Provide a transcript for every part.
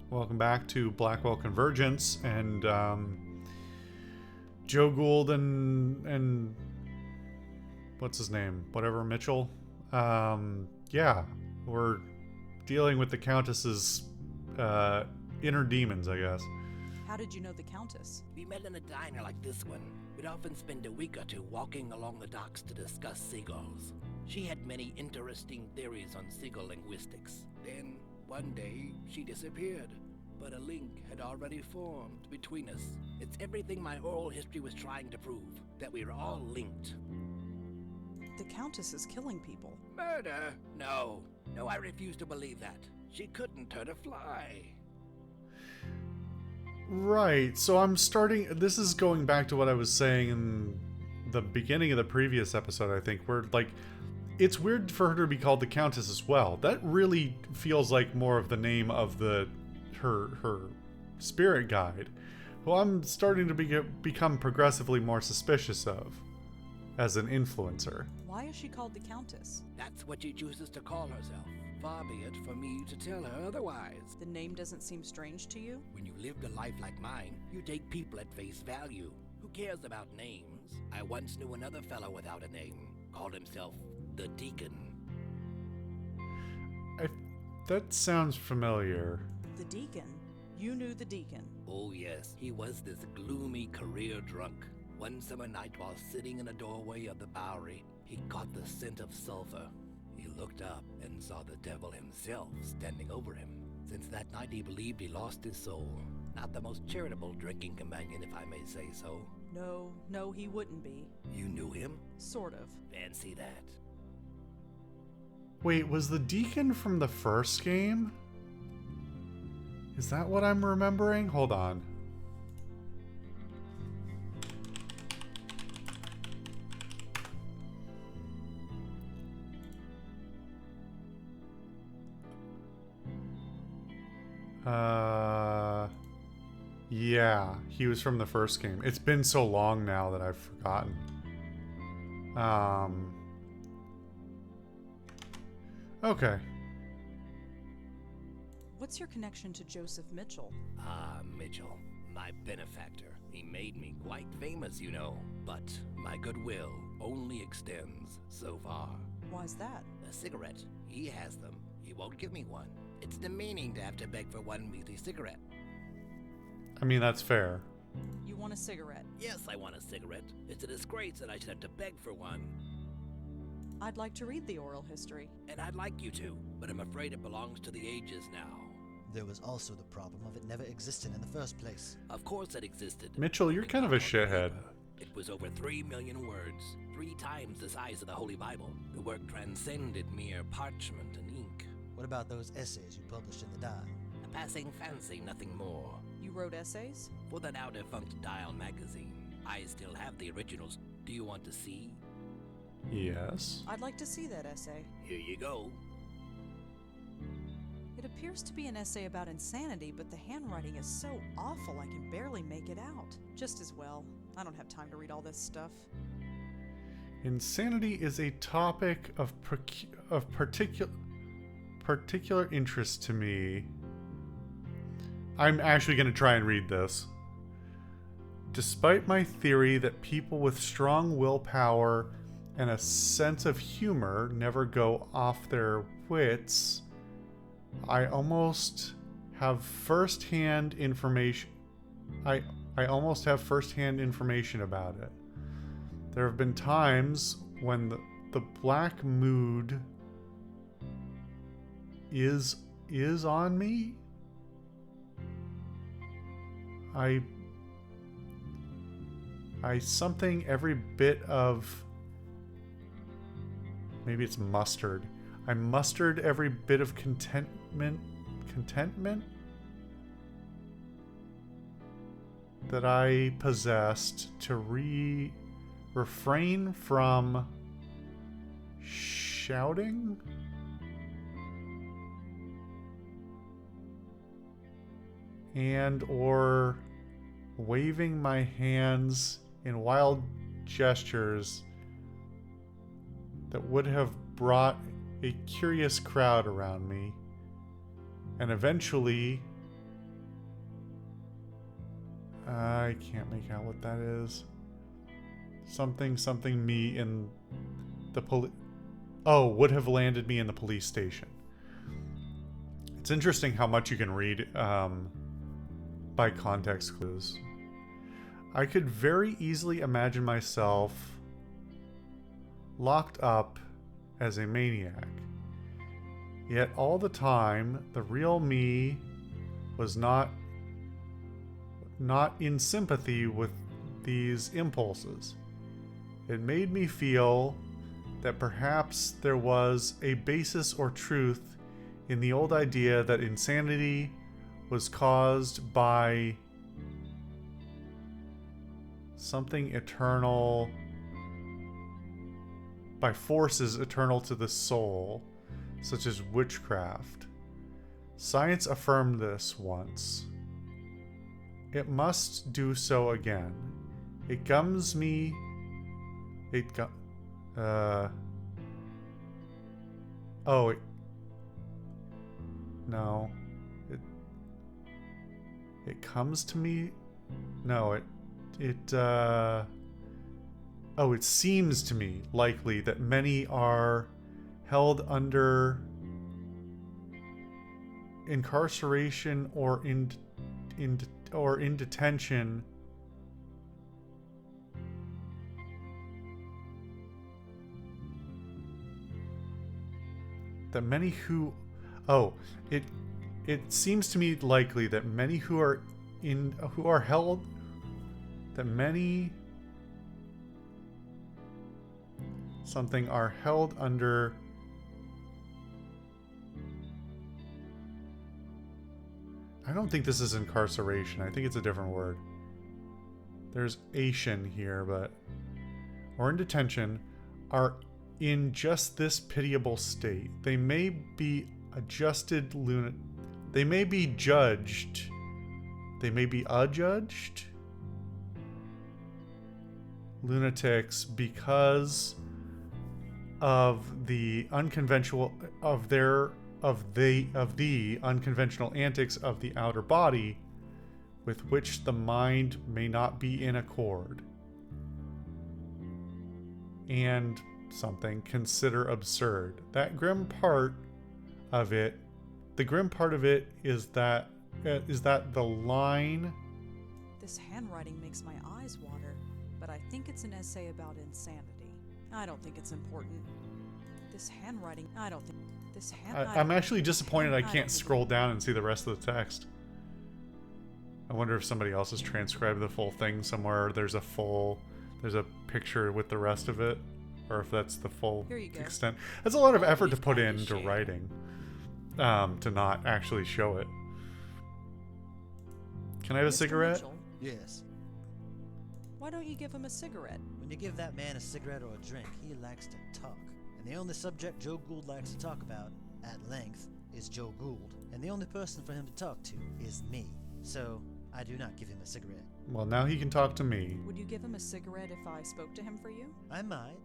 Welcome back to Blackwell Convergence, and Joe Gould and what's his name? Whatever, Mitchell. Yeah, we're dealing with the Countess's inner demons, I guess. How did you know the Countess? We met in a diner like this one. We'd often spend a week or two walking along the docks to discuss seagulls. She had many interesting theories on seagull linguistics. Then, one day, she disappeared. But a link had already formed between us. It's everything my oral history was trying to prove, that we are all linked. The Countess is killing people. Murder? No, I refuse to believe that. She couldn't hurt a fly. Right, so I'm starting... This is going back to what I was saying in the beginning of the previous episode, I think, where, like, it's weird for her to be called the Countess as well. That really feels like more of the name of her spirit guide, who I'm starting to become progressively more suspicious of as an influencer. Why is she called the Countess? That's what she chooses to call herself. Far be it for me to tell her otherwise. The name doesn't seem strange to you? When you lived a life like mine, you take people at face value. Who cares about names? I once knew another fellow without a name. Called himself the Deacon. That sounds familiar. The Deacon? You knew the Deacon? Oh yes, he was this gloomy career drunk. One summer night while sitting in a doorway of the Bowery, he caught the scent of sulfur. He looked up and saw the devil himself standing over him. Since that night he believed he lost his soul. Not the most charitable drinking companion, if I may say so. No, he wouldn't be. You knew him? Sort of. Fancy that. Wait, was the Deacon from the first game? Is that what I'm remembering? Hold on. Yeah, he was from the first game. It's been so long now that I've forgotten. Okay. What's your connection to Joseph Mitchell? Ah, Mitchell, my benefactor. He made me quite famous, you know. But my goodwill only extends so far. Why's that? A cigarette. He has them. He won't give me one. It's demeaning to have to beg for one measly cigarette. I mean, that's fair. You want a cigarette? Yes, I want a cigarette. It's a disgrace that I should have to beg for one. I'd like to read the oral history. And I'd like you to, but I'm afraid it belongs to the ages now. There was also the problem of it never existing in the first place. Of course it existed. Mitchell, you're kind of a shithead. It was over 3 million words, 3 times the size of the Holy Bible. The work transcended mere parchment and ink. What about those essays you published in the Dial? A passing fancy, nothing more. You wrote essays? For the now defunct Dial magazine. I still have the originals. Do you want to see? Yes. I'd like to see that essay. Here you go. It appears to be an essay about insanity, but the handwriting is so awful I can barely make it out. Just as well. I don't have time to read all this stuff. Insanity is a topic of particular interest to me. I'm actually going to try and read this. Despite my theory that people with strong willpower and a sense of humor never go off their wits, I almost have first-hand information. I almost have first-hand information about it. There have been times when the black mood is on me. I something every bit of, maybe it's mustered. I mustered every bit of contentment that I possessed to refrain from shouting and or waving my hands in wild gestures that would have brought a curious crowd around me, and eventually I can't make out what that is. Something me in the police. Oh, would have landed me in the police station. It's interesting how much you can read by context clues. I could very easily imagine myself locked up as a maniac. Yet all the time, the real me was not in sympathy with these impulses. It made me feel that perhaps there was a basis or truth in the old idea that insanity was caused by something eternal, by forces eternal to the soul, such as witchcraft. Science affirmed this once. It must do so again. It gums me. No. It comes to me. No, it seems to me likely that many are held under incarceration or in detention that many who it seems to me likely that many who are held that many something are held under I don't think this is incarceration. I think it's a different word. There's Asian here, but or in detention are in just this pitiable state. They may be adjusted they may be judged. They may be adjudged lunatics because of the unconventional the unconventional antics of the outer body with which the mind may not be in accord, and something consider absurd. That grim part of it, the grim part of it is that the line. This handwriting makes my eyes water, but I think it's an essay about insanity. I don't think it's important. This handwriting, I don't think this I'm actually disappointed I can't scroll down and see the rest of the text. I wonder if somebody else has transcribed the full thing somewhere. There's a picture with the rest of it, or if that's the full extent. That's a lot of effort to put into writing, to not actually show it. Can I have a cigarette? Mitchell, Yes. why don't you give him a cigarette? When you give that man a cigarette or a drink, he likes to talk. And the only subject Joe Gould likes to talk about, at length, is Joe Gould. And the only person for him to talk to is me. So, I do not give him a cigarette. Well, now he can talk to me. Would you give him a cigarette if I spoke to him for you? I might.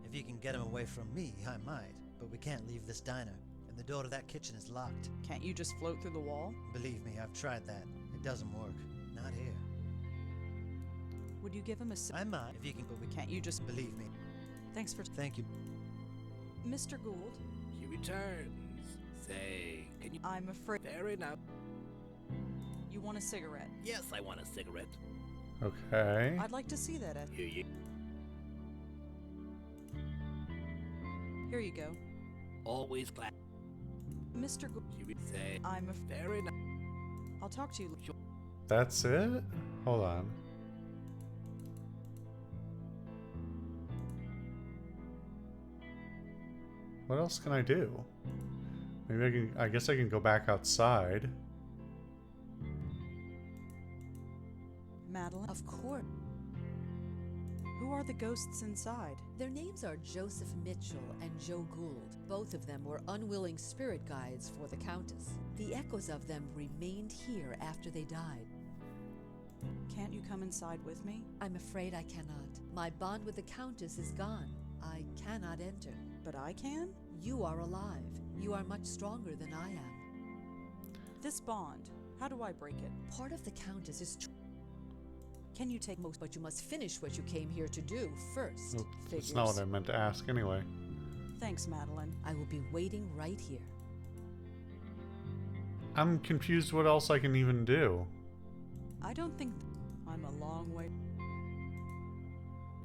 If you can get him away from me, I might. But we can't leave this diner. And the door to that kitchen is locked. Can't you just float through the wall? Believe me, I've tried that. It doesn't work. Not here. Would you give him a I might, if you can, but we Can't you just... believe me. Thanks for... Thank you. Mr. Gould, She returns. Say, can you... I'm afraid... Fair enough. You want a cigarette? Yes, I want a cigarette. Okay. I'd like to see that. Here you... Here you go. Always glad. Mr. Gould, She would say, I'm fair enough. I'll talk to you... That's it? Hold on. What else can I do? Maybe I guess I can go back outside. Madeline? Of course. Who are the ghosts inside? Their names are Joseph Mitchell and Joe Gould. Both of them were unwilling spirit guides for the Countess. The echoes of them remained here after they died. Can't you come inside with me? I'm afraid I cannot. My bond with the Countess is gone. I cannot enter. But I can? You are alive. You are much stronger than I am. This bond, how do I break it? Part of the Countess is Can you take most? But you must finish what you came here to do first. Nope, that's not what I meant to ask anyway. Thanks, Madeline. I will be waiting right here. I'm confused what else I can even do. I don't think I'm a long way.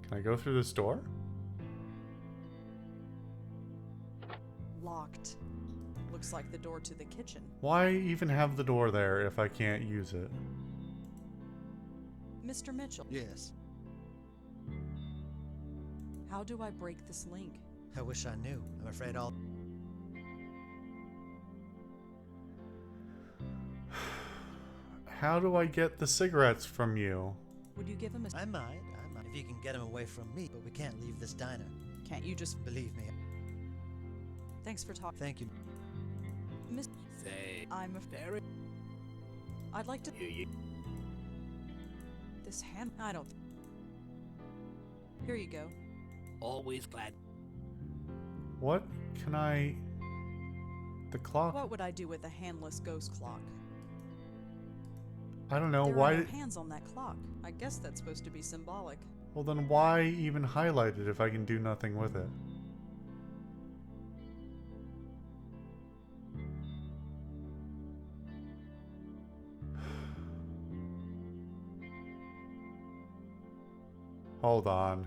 Can I go through this door? Locked. Looks like the door to the kitchen. Why even have the door there if I can't use it? Mr. Mitchell, Yes. how do I break this link? I wish I knew. I'm afraid I'll... How do I get the cigarettes from you? Would you give him a... I might. If you can get him away from me, but we can't leave this diner. Can't you just... Believe me. Thanks for talking. Thank you. Miss... Say, I'm a... very. I'd like to... Here you. This hand... I don't... Here you go. Always glad. What can I... The clock? What would I do with a handless ghost clock? I don't know. There Why? are no hands on that clock. I guess that's supposed to be symbolic. Well, then why even highlight it if I can do nothing with it? Hold on.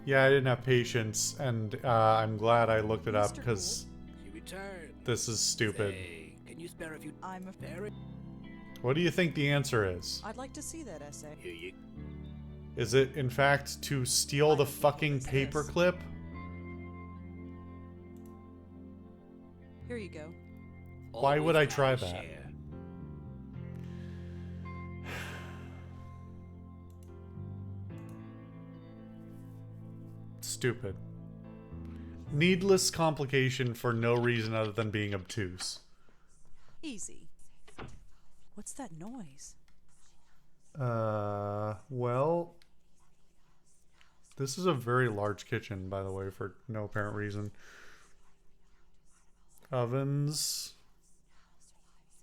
Yeah, I didn't have patience, and I'm glad I looked it up Mr. because She returned. this is stupid. Say, can you spare a few? I'm a... Very. What do you think the answer is? I'd like to see that essay. Here you. Is it, in fact, to steal I the don't think fucking it says. paperclip? Here you go. Why would I Always try glad to that? share. Stupid. Needless complication for no reason other than being obtuse. Easy. What's that noise? Well... This is a very large kitchen, by the way, for no apparent reason. Ovens...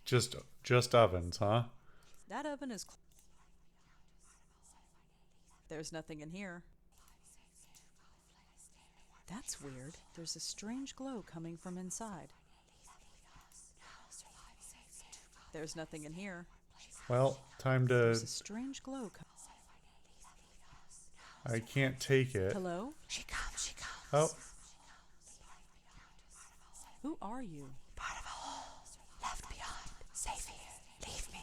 Just ovens, huh? That oven is... There's nothing in here. That's weird. There's a strange glow coming from inside. There's nothing in here. Well, time to... There's a strange glow. I can't take it. Hello? She comes, she comes. Oh, Who are you? Part of a whole. Left behind. Safe here. Leave me.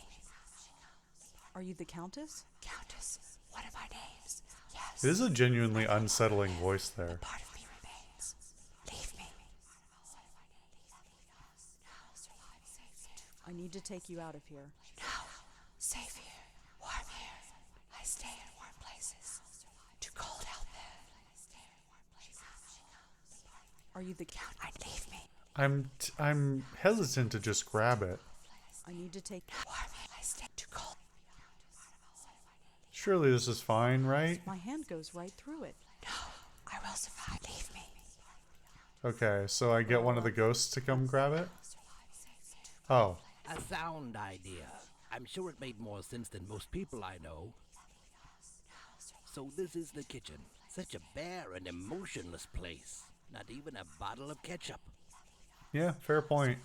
Are you the Countess? Countess, one of our names. Yes. it is a genuinely unsettling voice there. Part of me remains. Leave me. I need to take you out of here. No. Safe here. Warm here. I stay in warm places. Too cold out there. Are you the Count, I'd leave me. I'm hesitant to just grab it. I need to take... Warm here. I stay too cold. Surely this is fine, right? My hand goes right through it. No. I will survive. Leave me. Okay, so I get one of the ghosts to come grab it? Oh. A sound idea. I'm sure it made more sense than most people I know. So this is the kitchen. Such a bare and emotionless place. Not even a bottle of ketchup. Yeah, fair point.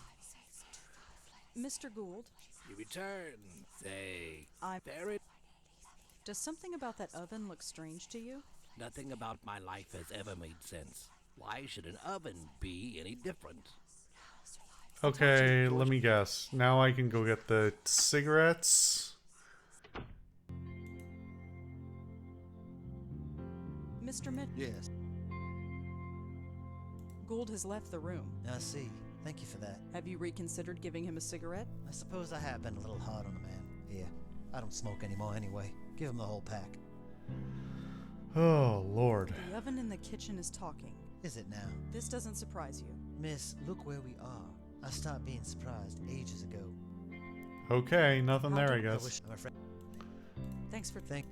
Mr. Gould, You return. Say, I'm... very. Does something about that oven look strange to you? Nothing about my life has ever made sense. Why should an oven be any different? Okay, let me guess. Now I can go get the cigarettes. Mr. Mitchell, Yes. Gould has left the room. I see. Thank you for that. Have you reconsidered giving him a cigarette? I suppose I have been a little hard on the man. Yeah. I don't smoke anymore anyway. Give him the whole pack. Oh, Lord. The oven in the kitchen is talking. Is it now? This doesn't surprise you. Miss, look where we are. I stopped being surprised ages ago. Okay, nothing there, I I guess. wish I'm afraid. Thanks for... Thank.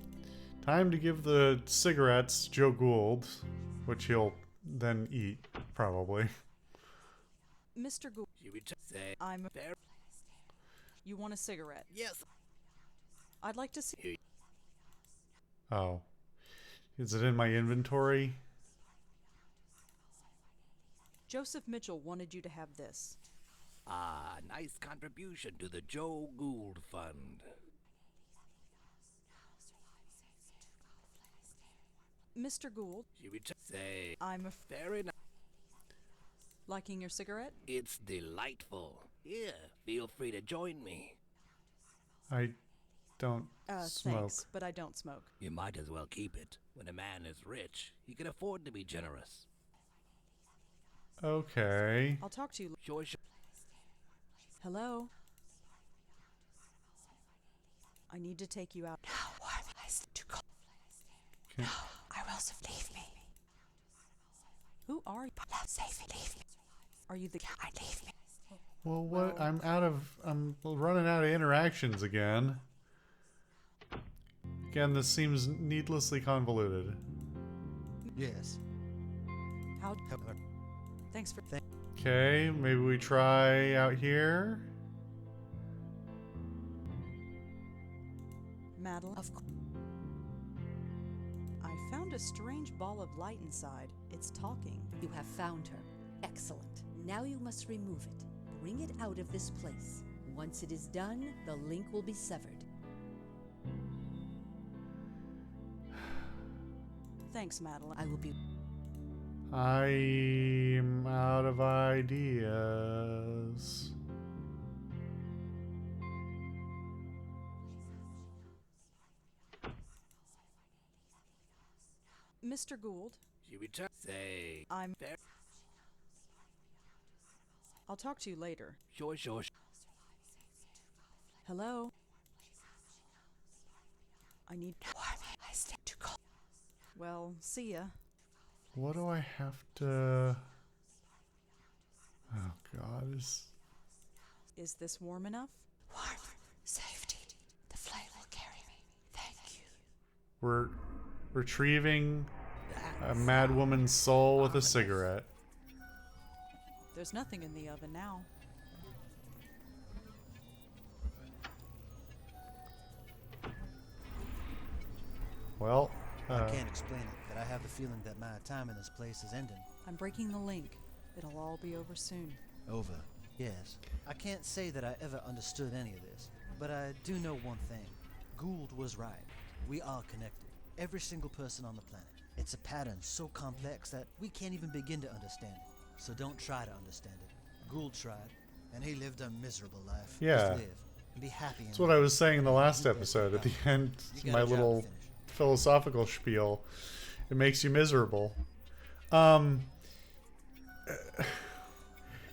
Time to give the cigarettes to Joe Gould, which he'll then eat, probably. Mr. Gould, You return. Say, I'm... very. You want a cigarette? Yes. I'd like to see. Oh. Is it in my inventory? Joseph Mitchell wanted you to have this. Ah, nice contribution to the Joe Gould Fund. Mr. Gould, She would say, I'm very nice. liking your cigarette? It's delightful. Here, feel free to join me. I don't smoke. Thanks, but I don't smoke. You might as well keep it. When a man is rich, he can afford to be generous. Okay. I'll talk to you. Sure. Hello? I need to take you out. Okay. Who are you? Are you the guy? Well, what? I'm running out of interactions again. Again, this seems needlessly convoluted. Yes. How? However, Thanks for. Okay, maybe we try out here. Madeline. I found a strange ball of light inside. It's talking. You have found her. Excellent. Now you must remove it. Bring it out of this place. Once it is done, the link will be severed. Thanks, Madeline. I will be... I'm out of ideas. Mr. Gould, She would say, I'm. I'll talk to you later. sure. Hello? I need. Well, see ya. What do I have to... Oh god, Is this warm enough? we're retrieving a mad woman's soul with a cigarette. There's nothing in the oven now. Well, I can't explain it, but I have the feeling that my time in this place is ending. I'm breaking the link. It'll all be over soon. Over. Yes. I can't say that I ever understood any of this, but I do know one thing. Gould was right. We are connected. Every single person on the planet. It's a pattern so complex that we can't even begin to understand it. So don't try to understand it. Gould tried, and he lived a miserable life. Yeah. Just live and be happy. that's what I was saying in the last episode. At the end, You got my a job to little finish. philosophical spiel. It makes you miserable.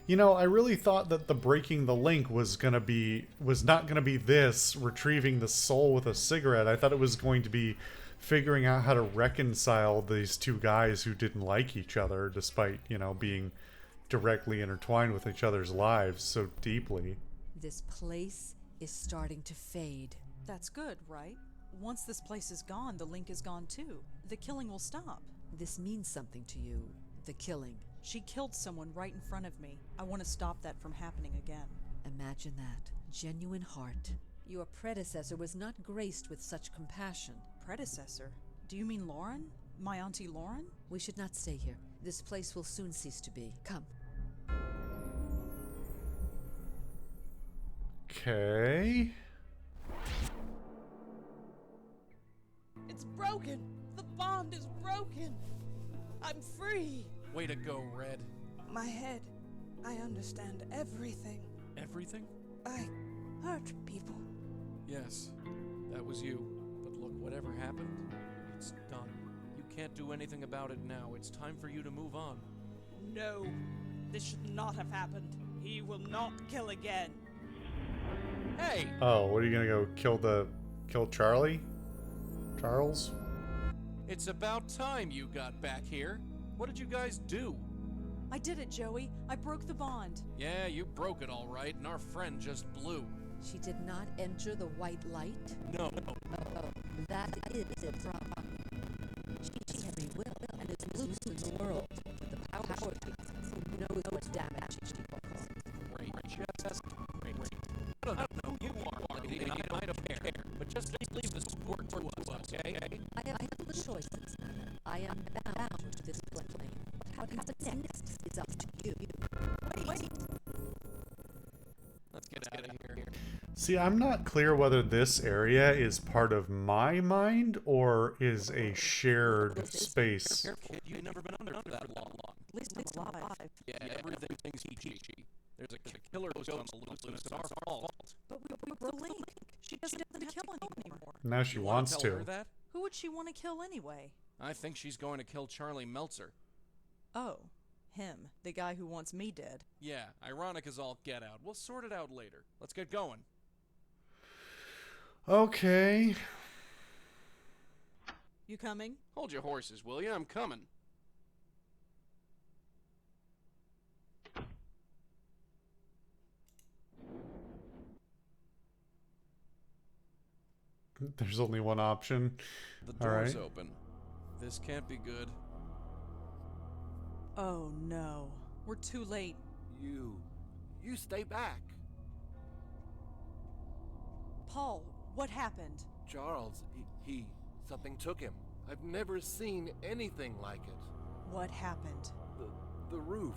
You know, I really thought that the breaking the link was not gonna be this retrieving the soul with a cigarette. I thought it was going to be figuring out how to reconcile these two guys who didn't like each other, despite, you know, being directly intertwined with each other's lives so deeply. This place is starting to fade. That's good, right? Once this place is gone, the link is gone too. The killing will stop. This means something to you. The killing. She killed someone right in front of me. I want to stop that from happening again. Imagine that. Genuine heart. Your predecessor was not graced with such compassion. Predecessor? Do you mean Lauren? My Auntie Lauren? We should not stay here. This place will soon cease to be. Come. Okay. It's broken! The bond is broken! I'm free! Way to go, Red. My head. I understand everything. Everything? I hurt people. Yes, that was you. But look, whatever happened, it's done. You can't do anything about it now. It's time for you to move on. No, this should not have happened. He will not kill again. Hey! Oh, what are you gonna go kill Charlie? Charles? It's about time you got back here. What did you guys do? I did it, Joey. I broke the bond. Yeah, you broke it all right, and our friend just blew. She did not enter the white light? No. Oh, that is a problem. She has free will and is loose in the world. But the power she has, who knows what damage she will cause. Great. Just great. I don't know who you are, Marty, and I don't care. But just am bound to this plane. What happens next is up to you. Wait. Let's get out of here. See, I'm not clear whether this area is part of my mind or is a shared space. Kid, you've never been under that long. At least it's alive. Yeah, everything's peachy. There's a killer ghost on the loose, and it's our fault. But we broke the link. She doesn't have to kill anymore. Now she You wanna wants tell her to. that? Who would she want to kill anyway? I think she's going to kill Charlie Meltzer. Oh, him. The guy who wants me dead. Yeah, ironic as all get out. We'll sort it out later. Let's get going. Okay. You coming? Hold your horses, will you? I'm coming. There's only one option. The All door's right. open. This can't be good. Oh no. We're too late. You stay back. Paul, what happened? Charles, something took him. I've never seen anything like it. What happened? The roof.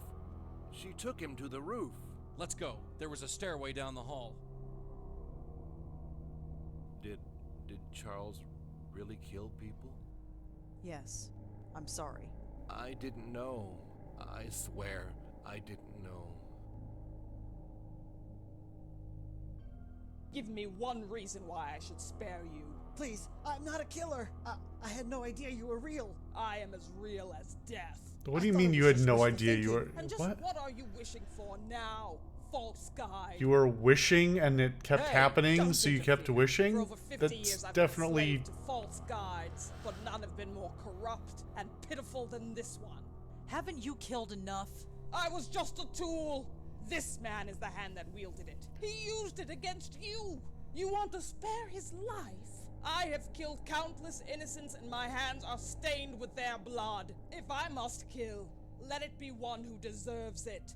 She took him to the roof. Let's go. There was a stairway down the hall. Did Charles really kill people? Yes. I'm sorry. I didn't know. I swear, I didn't know. Give me one reason why I should spare you. Please, I'm not a killer. I had no idea you were real. I am as real as death. What do you I thought mean it you was had just no wishful idea you thinking. were... And just What? what are you wishing for now, false guide? You were wishing and it kept Hey, happening, don't so you interfere. kept For wishing? over 50 That's years I've been definitely... slave to false guides, but none have been more corrupt and pitiful than this one. Haven't you killed enough? I was just a tool. This man is the hand that wielded it. He used it against you. You want to spare his life? I have killed countless innocents and my hands are stained with their blood. If I must kill, let it be one who deserves it.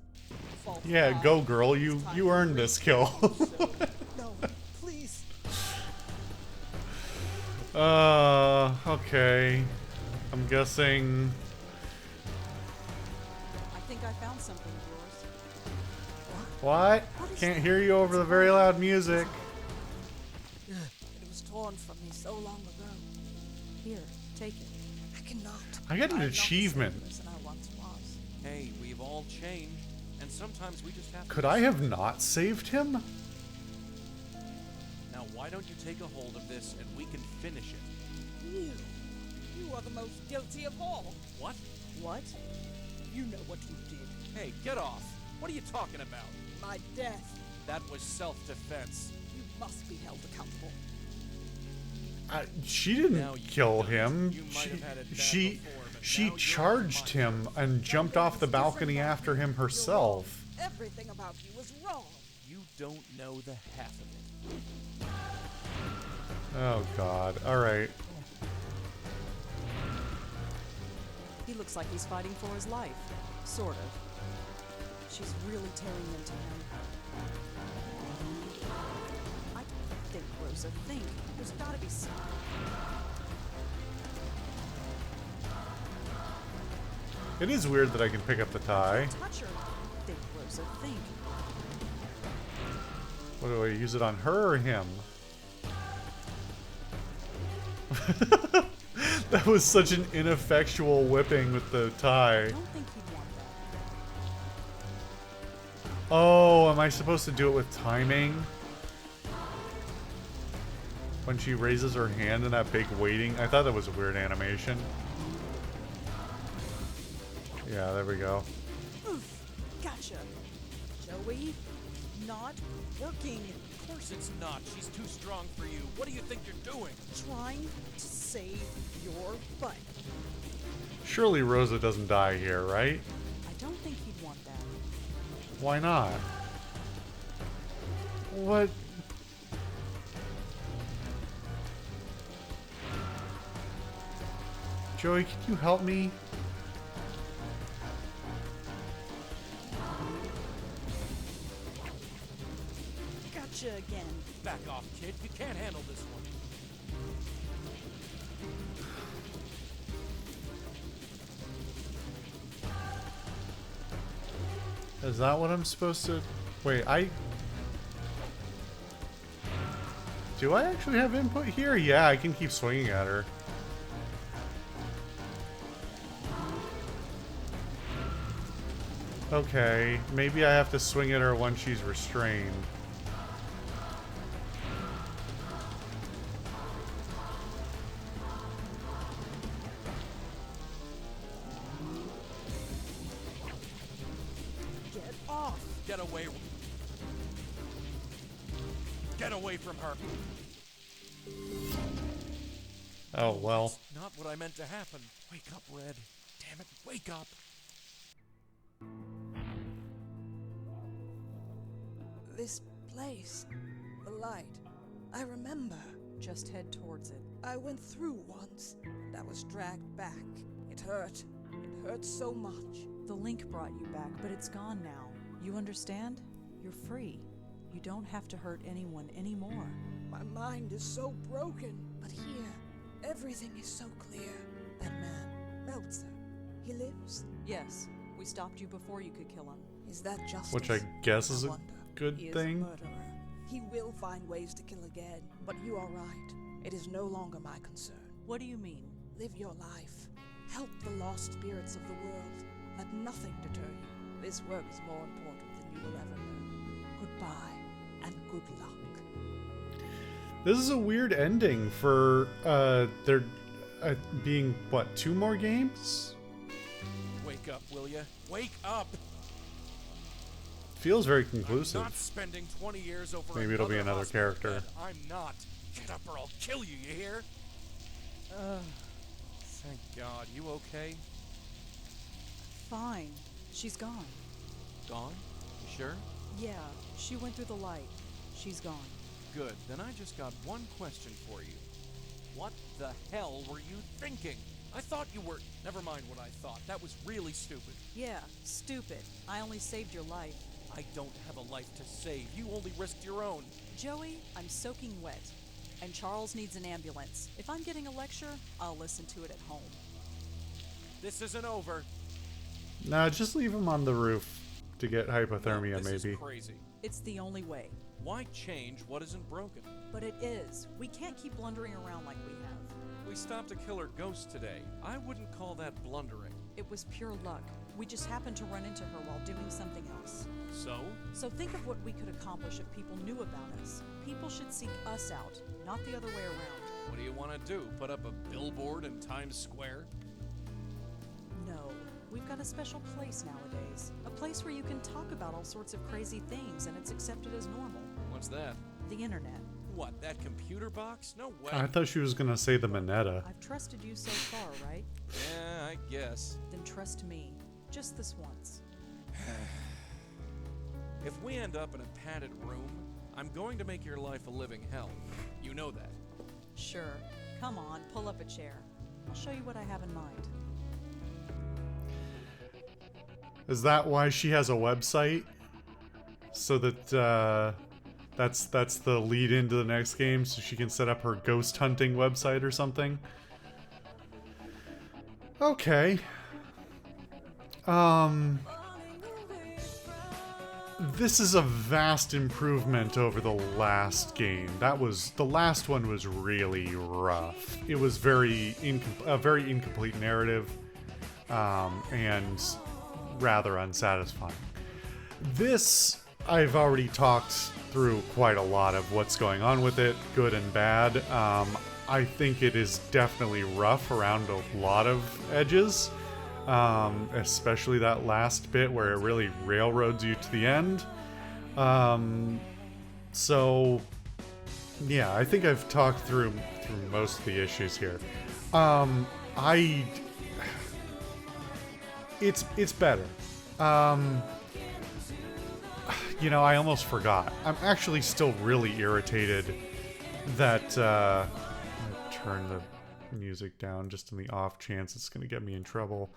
False Yeah, guide, go girl, it's you time you to earned rid this you kill. so. No, please. Okay. I'm guessing... I think I found something of yours. What? Can't hear you over the very loud music. It was torn from me so long ago. Here, take it. I cannot. I got an I'm not the same achievement. person I once was. Hey, we've all changed, and sometimes we just have to... Could I have not saved him? Now, why don't you take a hold of this and we can finish it? You are the most guilty of all. What? What? You know what you did. Hey, get off. What are you talking about? My death. That was self-defense. You must be held accountable. She didn't Now you kill done it. him. You might have had it bad She before, but she now you're charged mine. him and jumped off the balcony after him You're herself. wrong. Everything about you is wrong. You don't know the half of it. Oh god. Alright. He looks like he's fighting for his life. Sort of. She's really tearing into him. I think, Rosa, think. There's gotta be something. It is weird that I can pick up the tie. Touch her. Think, Rosa, think. What do I use it on her or him? That was such an ineffectual whipping with the tie. I don't think he'd want that. Oh, am I supposed to do it with timing? When she raises her hand in that big waiting? I thought that was a weird animation. Yeah, there we go. Oof. Gotcha. Joey, not working. Of course it's not. She's too strong for you. What do you think you're doing? Trying to save your butt. Surely Rosa doesn't die here, right? I don't think he'd want that. Why not? What? Joey, can you help me? Gotcha again. Back off, kid. You can't handle this one. Is that what I'm supposed to... Wait, do I actually have input here? Yeah, I can keep swinging at her. Okay, maybe I have to swing at her when she's restrained. Get off! Get away. Get away from her. Oh, well. That's not what I meant to happen. Wake up, Red. Damn it, wake up. This place. The light. I remember. Just head towards it. I went through once, and I was dragged back. It hurt. It hurt so much. The link brought you back, but it's gone now. You understand? You're free. You don't have to hurt anyone anymore. My mind is so broken. But here, everything is so clear. That man, Meltzer, he lives? Yes, we stopped you before you could kill him. Is that justice? Which I guess is a wonder. good He is thing. a murderer. He will find ways to kill again. But you are right. It is no longer my concern. What do you mean? Live your life. Help the lost spirits of the world. Let nothing deter you. This work is more important than you will ever know. Goodbye, and good luck. This is a weird ending for there being, what, 2 more games? Wake up, will ya? Wake up! Feels very I'm conclusive. not spending 20 years over Maybe it'll be another hospital character. bed. I'm not. Get up or I'll kill you, you hear? Thank God. You okay? Fine. She's gone. Gone? You sure? Yeah, she went through the light. She's gone. Good. Then I just got one question for you. What the hell were you thinking? I thought you were... Never mind what I thought. That was really stupid. Yeah, stupid. I only saved your life. I don't have a life to save. You only risked your own. Joey, I'm soaking wet. And Charles needs an ambulance. If I'm getting a lecture, I'll listen to it at home. This isn't over. Nah, just leave him on the roof to get hypothermia, No, this maybe. is crazy. It's the only way. Why change what isn't broken? But it is. We can't keep blundering around like we have. We stopped a killer ghost today. I wouldn't call that blundering. It was pure luck. We just happened to run into her while doing something else. So? So think of what we could accomplish if people knew about us. People should seek us out, not the other way around. What do you want to do? Put up a billboard in Times Square? No. We've got a special place nowadays. A place where you can talk about all sorts of crazy things and it's accepted as normal. What's that? The internet. What, that computer box? No way. I thought she was gonna say the Minetta. I've trusted you so far, right? Yeah, I guess. Then trust me. Just this once. If we end up in a padded room, I'm going to make your life a living hell. You know that. Sure. Come on, pull up a chair. I'll show you what I have in mind. Is that why she has a website? So that that's the lead into the next game, so she can set up her ghost hunting website or something. Okay. This is a vast improvement over the last game. The last one was really rough. It was a very incomplete narrative, and rather unsatisfying. This, I've already talked through quite a lot of what's going on with it, good and bad. I think it is definitely rough around a lot of edges. Especially that last bit where it really railroads you to the end. So yeah, I think I've talked through most of the issues here. It's better. You know, I almost forgot. I'm actually still really irritated that I'm gonna turn the music down just in the off chance it's gonna get me in trouble.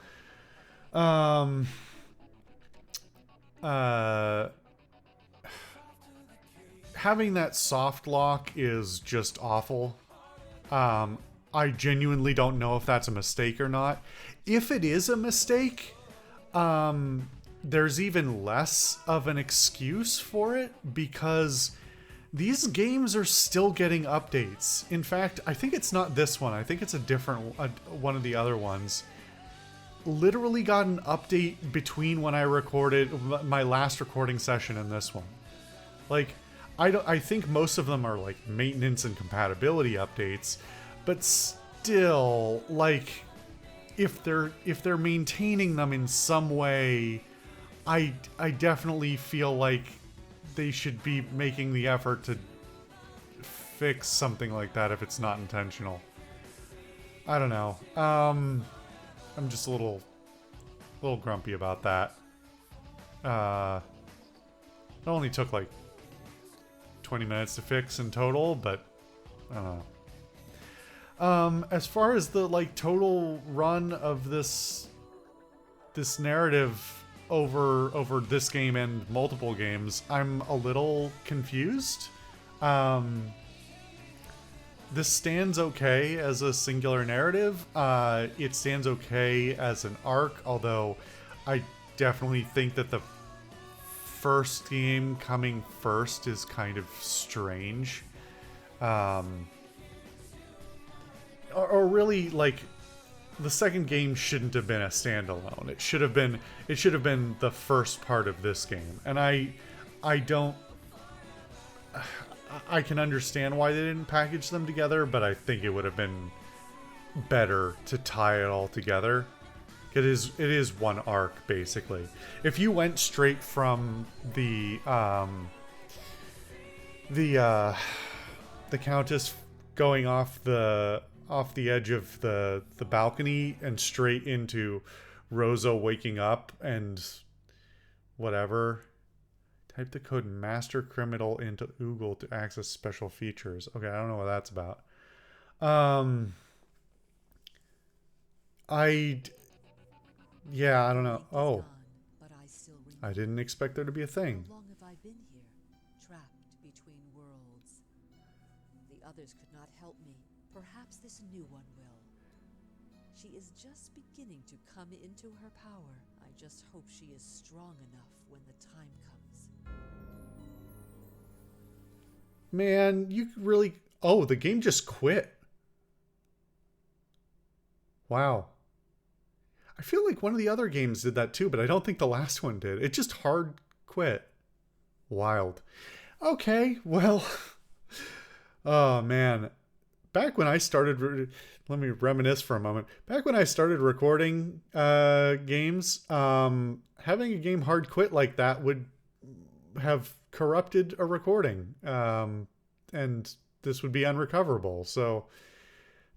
Having that soft lock is just awful. I genuinely don't know if that's a mistake or not. If it is a mistake, there's even less of an excuse for it because these games are still getting updates. In fact, I think it's not this one. I think it's a different one of the other ones. Literally got an update between when I recorded my last recording session and this one. Like, I think most of them are like maintenance and compatibility updates, but still, like, if they're maintaining them in some way, I definitely feel like they should be making the effort to fix something like that if it's not intentional. I don't know. I'm just a little grumpy about that. It only took like 20 minutes to fix in total, but I don't know. As far as the like total run of this narrative over this game and multiple games, I'm a little confused. This stands okay as a singular narrative. It stands okay as an arc, although I definitely think that the first game coming first is kind of strange. Or really, like, the second game shouldn't have been a standalone. It should have been the first part of this game. And I can understand why they didn't package them together, but I think it would have been better to tie it all together. It is one arc, basically. If you went straight from the Countess going off the edge of the balcony and straight into Rosa waking up and whatever. Type the code master criminal into Google to access special features. Okay, I don't know what that's about. I don't know. Oh, I didn't expect there to be a thing. How long have I been here, trapped between worlds? The others could not help me. Perhaps this new one will. She is just beginning to come into her power. I just hope she is strong enough when the time comes. Man, you really... Oh, the game just quit. Wow. I feel like one of the other games did that too, but I don't think the last one did. It just hard quit. Wild. Okay, well... Oh, man. Back when I started... Let me reminisce for a moment. Back when I started recording games, having a game hard quit like that would have corrupted a recording. And this would be unrecoverable. So...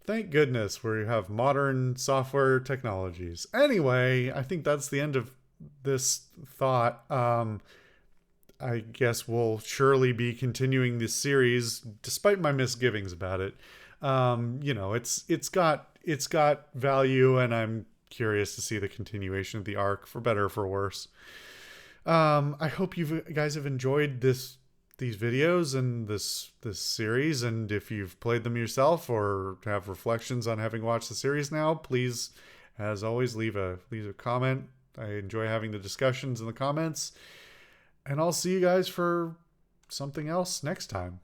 Thank goodness we have modern software technologies. Anyway, I think that's the end of this thought. I guess we'll surely be continuing this series, despite my misgivings about it. You know, it's got value, and I'm curious to see the continuation of the arc, for better or for worse. I hope you guys have enjoyed these videos and this series, and if you've played them yourself or have reflections on having watched the series now, please, as always, leave a comment. I enjoy having the discussions in the comments, and I'll see you guys for something else next time.